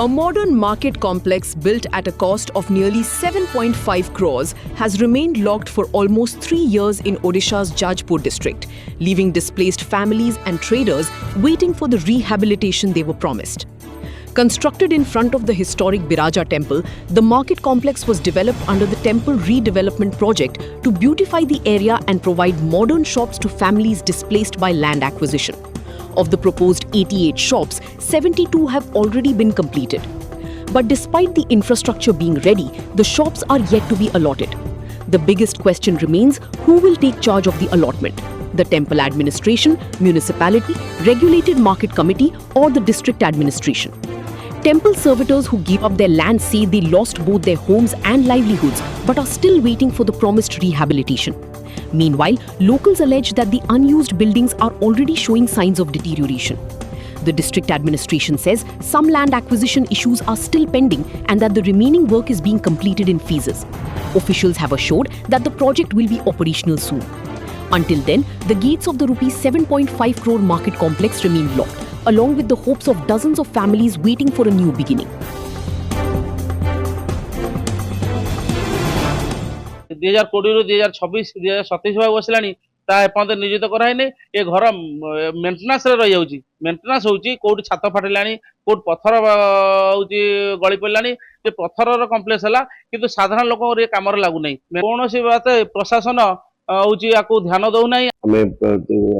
A modern market complex built at a cost of nearly 7.5 crores has remained locked for almost 3 years in Odisha's Jajpur district, leaving displaced families and traders waiting for the rehabilitation they were promised. Constructed in front of the historic Biraja temple, the market complex was developed under the temple redevelopment project to beautify the area and provide modern shops to families displaced by land acquisition. Of the proposed 88 shops, 72 have already been completed. But despite the infrastructure being ready, the shops are yet to be allotted. The biggest question remains, who will take charge of the allotment? The temple administration, municipality, regulated market committee, or the district administration? Temple servitors who gave up their land say they lost both their homes and livelihoods but are still waiting for the promised rehabilitation. Meanwhile, locals allege that the unused buildings are already showing signs of deterioration. The district administration says some land acquisition issues are still pending and that the remaining work is being completed in phases. Officials have assured that the project will be operational soon. Until then, the gates of the Rs 7.5 crore market complex remain locked, along with the hopes of dozens of families waiting for a new beginning. 2020 ରୁ 2026 2027 ଭାଗ ବସିଲାଣି ତା ଏପର୍ଯ୍ୟନ୍ତ ନିୟୋଜିତ କରାହେଇନି। ଏ ଘର ମେଣ୍ଟେନାନ୍ସରେ ରହିଯାଉଛି, maintenance ହେଉଛି କୋଉଠି ଛାତ ଫାଟିଲାଣି, କୋଉଠି ପଥର ହେଉଛି ଗଳି ପଡ଼ିଲାଣି, ଯେ ପଥରର କମ୍ପ୍ଲେକ୍ସ ହେଲା କିନ୍ତୁ ସାଧାରଣ ଲୋକଙ୍କର ଏ କାମରେ ଲାଗୁନାହିଁ। କୌଣସି ବାତ ପ୍ରଶାସନ ହେଉଛି ୟାକୁ ଧ୍ୟାନ ଦେଉନାହିଁ। ଆମେ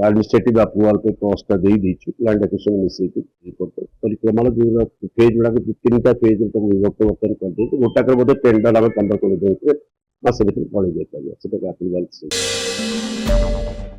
ଆଡମିନିଷ୍ଟ୍ରେଟିଭ ଆପ୍ରୁଭାଲ पे कॉस्ट दे ଦେଇଛୁ ଲ୍ୟାଣ୍ଡ ଆକ୍ୱିଜିସନ ମିଶେଇକି ପରିକ୍ରମାର ଯୋଉ ଫେଜ୍ ଗୁଡାକ 3ଟା ଫେଜ୍ ରେ ବିଭକ୍ତ ବର୍ତ୍ତମାନ କରିଦେଇଛୁ। ଗୋଟାକର ବୋଧେ ଟେଣ୍ଡର ଆମେ ଟେଣ୍ଡର କରିଦେଇଛୁ, ମାସେ ଭିତରେ ପଳେଇ ଯାଇପାରିବ ସେଟା ଆପ୍ରୁଭାଲ।